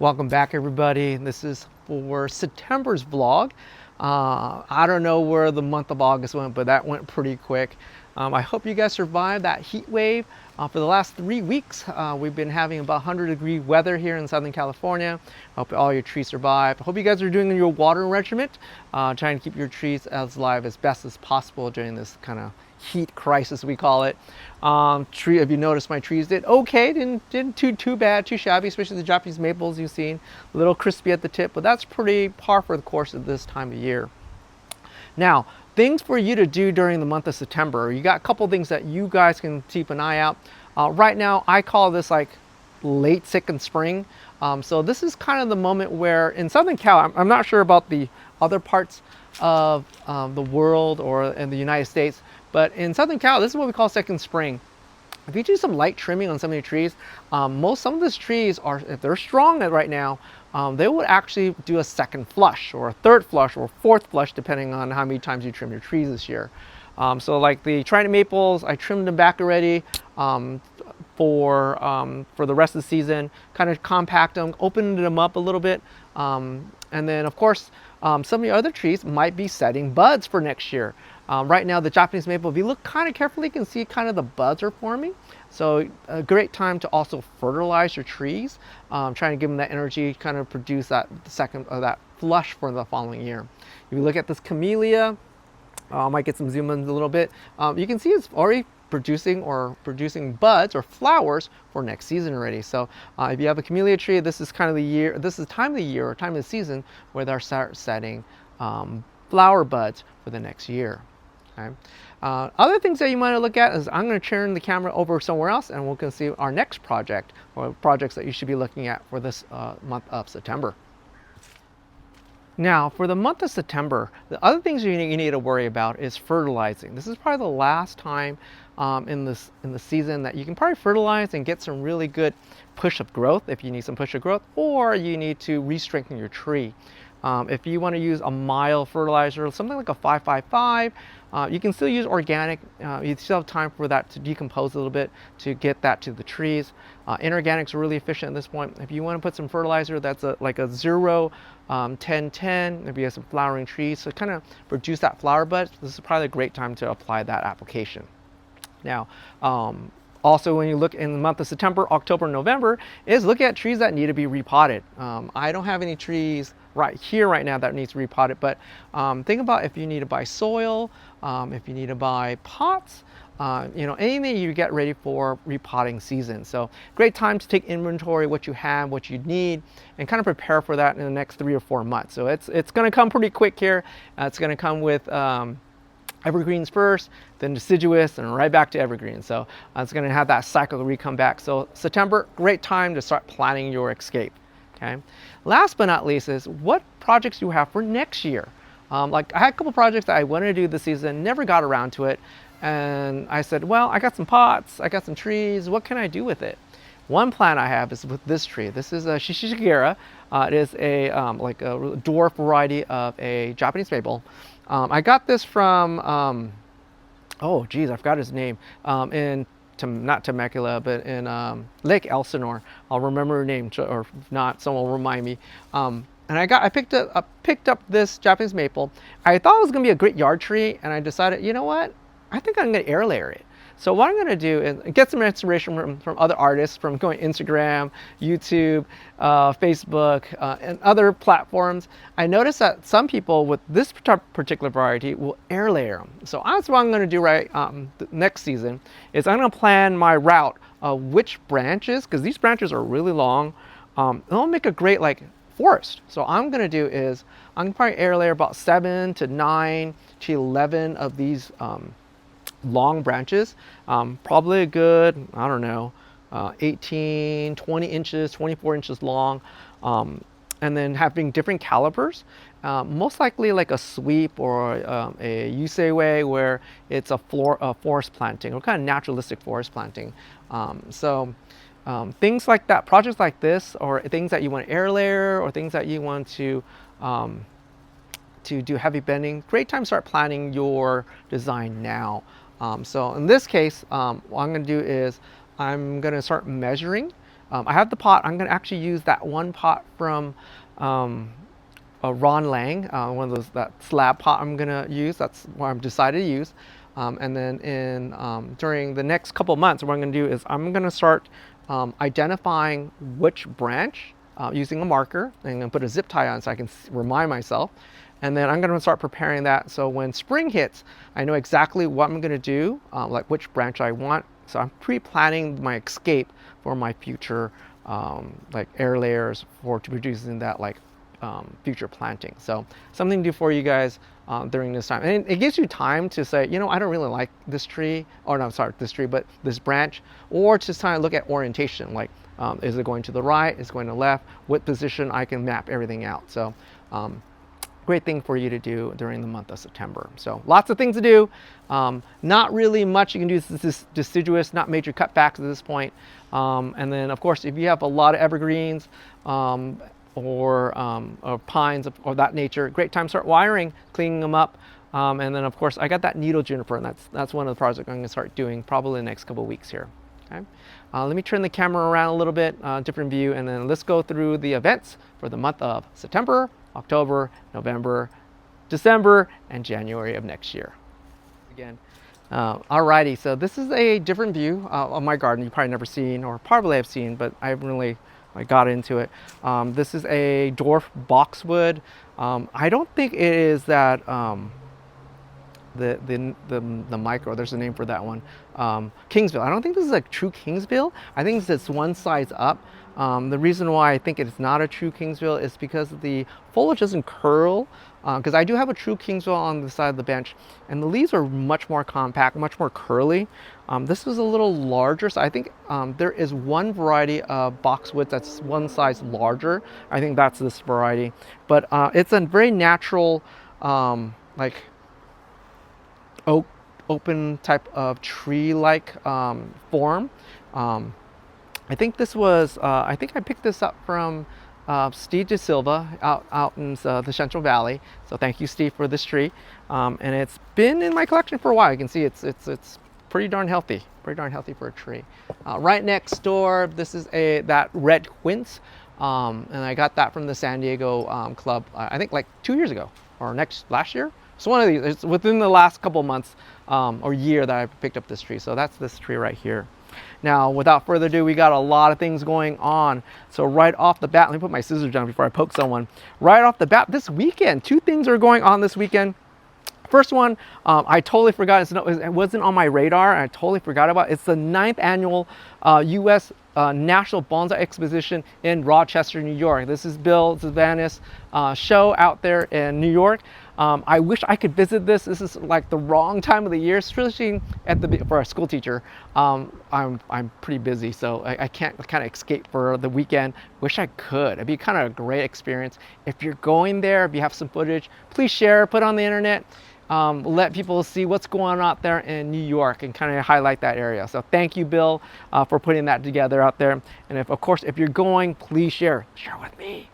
Welcome back, everybody. This is for September's vlog. I don't know where the month of August went, but that went pretty quick. I hope you guys survived that heat wave. For the last 3 weeks, we've been having about 100-degree weather here in Southern California. I hope all your trees survive. I hope you guys are doing your water regimen, trying to keep your trees as alive as best as possible during this kind of heat crisis, we call it. If you noticed, my trees did okay, didn't too bad, too shabby, especially the Japanese maples you've seen. A little crispy at the tip, but that's pretty par for the course of this time of year. Now, things for you to do during the month of September. You got a couple things that you guys can keep an eye out. Right now, I call this like late second spring. So this is kind of the moment where in Southern Cal, I'm not sure about the other parts of the world or in the United States, but in Southern Cal, this is what we call second spring. If you do some light trimming on some of your trees, some of these trees are, if they're strong right now, they would actually do a second flush or a third flush or fourth flush, depending on how many times you trim your trees this year. So like the trident maples, I trimmed them back already for the rest of the season, kind of compact them, opened them up a little bit. And then of course, some of the other trees might be setting buds for next year. Right now, the Japanese maple, if you look kind of carefully, you can see kind of the buds are forming. So a great time to also fertilize your trees, trying to give them that energy, kind of produce that that flush for the following year. If you look at this camellia, I might get some zoom in a little bit. You can see it's already producing buds or flowers for next season already. So if you have a camellia tree, this is kind of the year, this is time of the year or time of the season where they'll start setting flower buds for the next year. Okay. Other things that you might look at is I'm going to turn the camera over somewhere else and we're going to see our next project or projects that you should be looking at for this month of September. Now, for the month of September, the other things you need to worry about is fertilizing. This is probably the last time in the season that you can probably fertilize and get some really good push of growth if you need some push of growth, or you need to re-strengthen your tree. If you want to use a mild fertilizer, something like a 555, you can still use organic. You still have time for that to decompose a little bit to get that to the trees. Inorganics are really efficient at this point. If you want to put some fertilizer that's like a 0-10-10, maybe you have some flowering trees, so kind of produce that flower bud, this is probably a great time to apply that application. Now, also, when you look in the month of September, October, November, is look at trees that need to be repotted. I don't have any trees right now that needs to be repotted, but think about if you need to buy soil, if you need to buy pots, anything you get ready for repotting season. So great time to take inventory, what you have, what you need, and kind of prepare for that in the next 3 or 4 months. So it's going to come pretty quick here. It's going to come with evergreens first, then deciduous, and right back to evergreen. So it's going to have that cycle come back. So September, great time to start planning your escape. Okay. Last but not least is what projects you have for next year. Like I had a couple projects that I wanted to do this season, never got around to it, and I said, well, I got some pots, I got some trees. What can I do with it? One plan I have is with this tree. This is a Shishigera. It is a like a dwarf variety of a Japanese maple. I got this from, oh geez, I forgot his name, not Temecula, but in Lake Elsinore. I'll remember her name, or if not, someone will remind me. And I picked up this Japanese maple. I thought it was going to be a great yard tree, and I decided, you know what? I think I'm going to air layer it. So what I'm going to do is get some inspiration from other artists, from going Instagram, YouTube, Facebook, and other platforms. I noticed that some people with this particular variety will air layer them. So that's what I'm going to do next season. Is I'm going to plan my route of which branches, because these branches are really long. It'll make a great like forest. So I'm going to do is I'm going to probably air layer about 7 to 9 to 11 of these long branches, probably a good, I don't know, 18, 20 inches, 24 inches long, and then having different calibers, most likely like a sweep or a Yuseiwei, where it's a forest planting or kind of naturalistic forest planting. Things like that, projects like this, or things that you want to air layer, or things that you want to do heavy bending, great time to start planning your design now. So in this case, what I'm going to do is I'm going to start measuring I have the pot. I'm going to actually use that one pot from Ron Lang, one of those, that slab pot I'm going to use. That's what I'm decided to use. And then during the next couple of months, what I'm going to do is I'm going to start identifying which branch using a marker. And I'm going to put a zip tie on so I can remind myself. And then I'm going to start preparing that. So when spring hits, I know exactly what I'm going to do, like which branch I want. So I'm pre-planning my escape for my future like air layers to producing that like future planting. So something to do for you guys during this time. And it gives you time to say, you know, I don't really like this tree, or no, sorry, this tree, but this branch, or just kind of look at orientation, like is it going to the right, is it going to the left, what position I can map everything out. So great thing for you to do during the month of September. So lots of things to do. Not really much you can do. This is deciduous, not major cutbacks at this point. And then of course, if you have a lot of evergreens or pines or that nature, great time to start wiring, cleaning them up. And then of course, I got that needle juniper, and that's one of the projects I'm going to start doing probably in the next couple of weeks here. Okay. Let me turn the camera around a little bit, different view, and then let's go through the events for the month of September, October, November, December, and January of next year. Again, alrighty, so this is a different view of my garden you've probably never seen, or probably have seen, but I haven't really got into it. This is a dwarf boxwood. I don't think it is that the micro, there's a name for that one, Kingsville. I don't think this is a true Kingsville. I think it's one size up. The reason why I think it's not a true Kingsville is because the foliage doesn't curl, because I do have a true Kingsville on the side of the bench, and the leaves are much more compact, much more curly. This was a little larger, so I think there is one variety of boxwood that's one size larger. I think that's this variety, but it's a very natural, like open type of tree-like form. I think this was, I think I picked this up from Steve De Silva out in the Central Valley. So thank you, Steve, for this tree. And it's been in my collection for a while. You can see it's pretty darn healthy for a tree. Right next door, this is that red quince. And I got that from the San Diego club, I think like 2 years ago, or last year. So one of these, it's within the last couple months or year that I picked up this tree. So that's this tree right here. Now, without further ado, we got a lot of things going on. So right off the bat, let me put my scissors down before I poke someone. Right off the bat, this weekend, 2 things are going on this weekend. First one, I totally forgot, it wasn't on my radar, and I totally forgot about it. It's the 9th annual U.S. National Bonsai Exposition in Rochester, New York. This is Bill Savannah's show out there in New York. I wish I could visit this. This is like the wrong time of the year, especially for a school teacher. I'm pretty busy, so I can't kind of escape for the weekend. Wish I could. It'd be kind of a great experience. If you're going there, if you have some footage, please share, put it on the internet. Let people see what's going on out there in New York and kind of highlight that area. So thank you, Bill, for putting that together out there. And of course, if you're going, please share with me.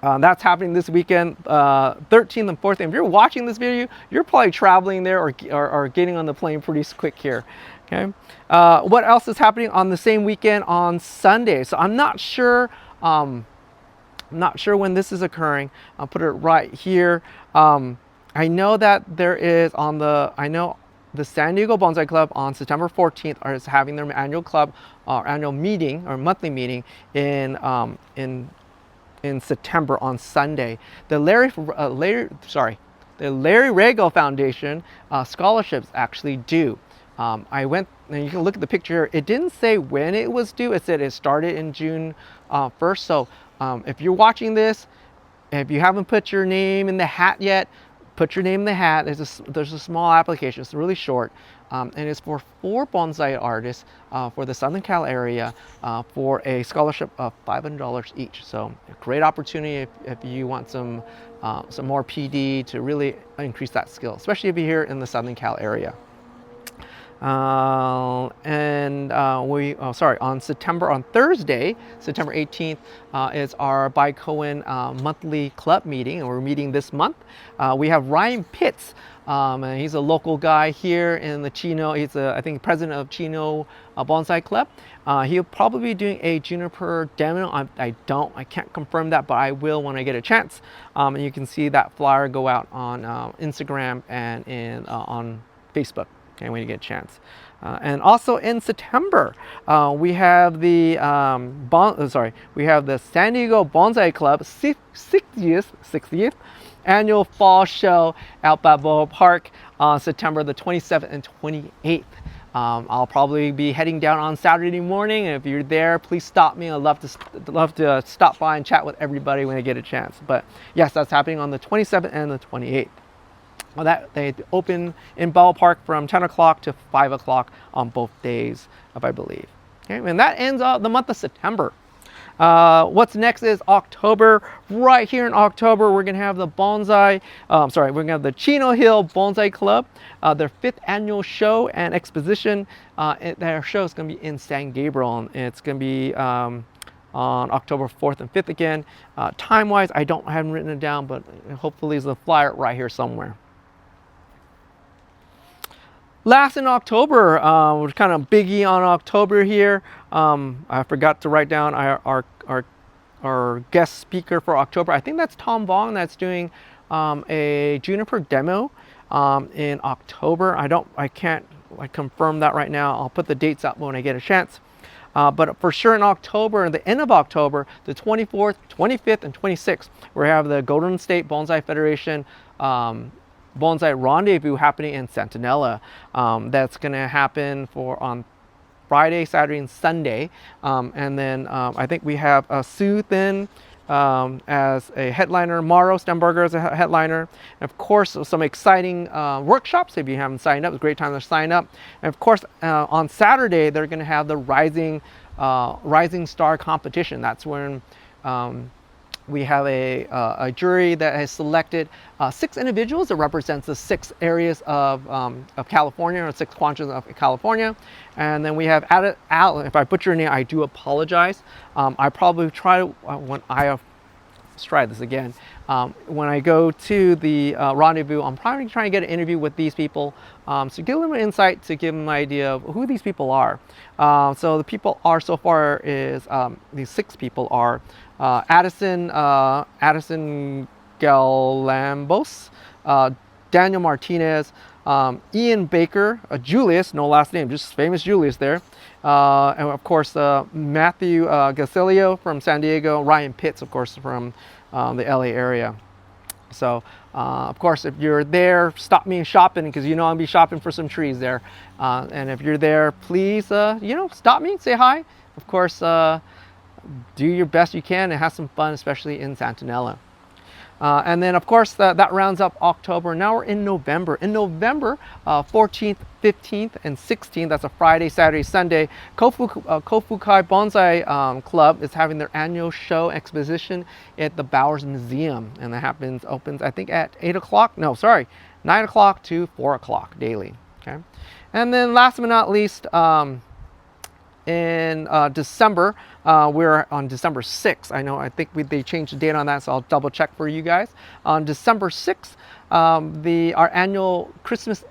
That's happening this weekend, 13th and 14th. If you're watching this video, you're probably traveling there or getting on the plane pretty quick here. Okay. What else is happening on the same weekend on Sunday? So I'm not sure. When this is occurring. I'll put it right here. I know that there is the San Diego Bonsai Club on September 14th is having their annual meeting or monthly meeting in September on Sunday. The Larry Rago Foundation scholarships actually due. I went, and you can look at the picture. It didn't say when it was due. It said it started in June 1st. So if you're watching this, if you haven't put your name in the hat yet, put your name in the hat. There's a small application. It's really short, and it's for 4 bonsai artists for the Southern Cal area for a scholarship of $500 each. So a great opportunity if you want some more PD to really increase that skill, especially if you're here in the Southern Cal area. On Thursday, September 18th, is our Baikoen monthly club meeting, and we're meeting this month. We have Ryan Pitts. And he's a local guy here in the Chino. He's, I think, president of Chino Bonsai Club. He'll probably be doing a Juniper demo. I can't confirm that, but I will when I get a chance. And you can see that flyer go out on Instagram and on Facebook. Okay, when you get a chance. And also in September, we have the we have the San Diego Bonsai Club 60th annual fall show at Balboa Park on September the 27th and 28th. I'll probably be heading down on Saturday morning, and if you're there, please stop me. I'd love to stop by and chat with everybody when I get a chance. But yes, that's happening on the 27th and the 28th. Well, that they open in Balboa Park from 10 o'clock to 5 o'clock on both days, I believe. Okay, and that ends the month of September. What's next is October. Right here in October, we're gonna have the we're gonna have the Chino Hill Bonsai Club, their 5th annual show and exposition. Their show is gonna be in San Gabriel, and it's gonna be on October 4th and 5th again. Time-wise, I haven't written it down, but hopefully there's a flyer right here somewhere. Last in October, we're kind of biggie on October here. I forgot to write down our guest speaker for October. I think that's Tom Vuong that's doing a Juniper demo in October. I can't confirm that right now. I'll put the dates up when I get a chance. But for sure in October, at the end of October, the 24th, 25th, and 26th, we have the Golden State Bonsai Federation Bonsai Rendezvous happening in Nella. That's going to happen on Friday, Saturday, and Sunday. And then I think we have Sue Thin as a headliner, Mauro Stemberger as a headliner. And of course, some exciting workshops. If you haven't signed up, it's a great time to sign up. And of course, on Saturday, they're going to have the Rising Star competition. That's when we have a jury that has selected 6 individuals that represents the 6 areas of California, or 6 quadrants of California. And then we have if I butcher your name, I do apologize. I probably let's try this again. When I go to the rendezvous, I'm probably trying to get an interview with these people, so get a little insight to give them an idea of who these people are. So the people are so far is these 6 people are Addison Galambos, Daniel Martinez, Ian Baker, Julius, no last name, just famous Julius there, and of course Matthew Gasilio from San Diego, Ryan Pitts, of course, from the LA area. So of course, if you're there, stop me shopping, because I'll be shopping for some trees there. And if you're there, please stop me, say hi. Of course, do your best you can and have some fun, especially in Nella. And then, of course, that rounds up October. Now we're in November. In November, 14th, 15th, and 16th, that's a Friday, Saturday, Sunday, Kofukai Bonsai Club is having their annual show exposition at the Bowers Museum. And that opens, I think, at 9 o'clock to 4 o'clock daily. Okay. And then last but not least, in December, we're on December 6th. I think they changed the date on that, so I'll double check for you guys. On December 6th, our annual Christmas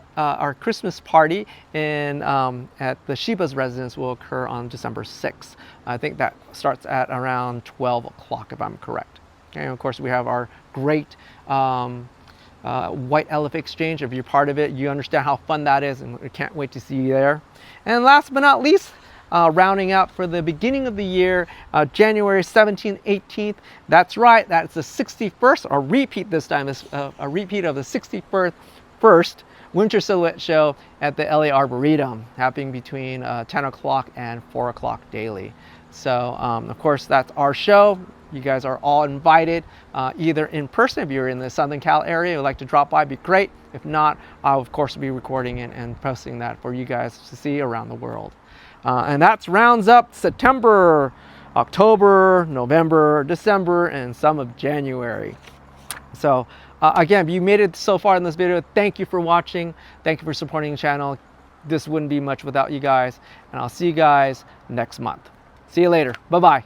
party at the Shiba's residence will occur on December 6th. I think that starts at around 12 o'clock, if I'm correct. Okay, and of course, we have our great White Elephant Exchange. If you're part of it, you understand how fun that is, and we can't wait to see you there. And last but not least, rounding out for the beginning of the year, January 17th, 18th. That's right, that's the 61st, or repeat this time, a repeat of the 61st Winter Silhouette Show at the LA Arboretum, happening between 10 o'clock and 4 o'clock daily. So, of course, that's our show. You guys are all invited, either in person. If you're in the Southern Cal area, would like to drop by, be great. If not, I'll of course be recording and posting that for you guys to see around the world. And that rounds up September, October, November, December, and some of January. So again, if you made it so far in this video, thank you for watching. Thank you for supporting the channel. this wouldn't be much without you guys. And I'll see you guys next month. See you later. Bye-bye.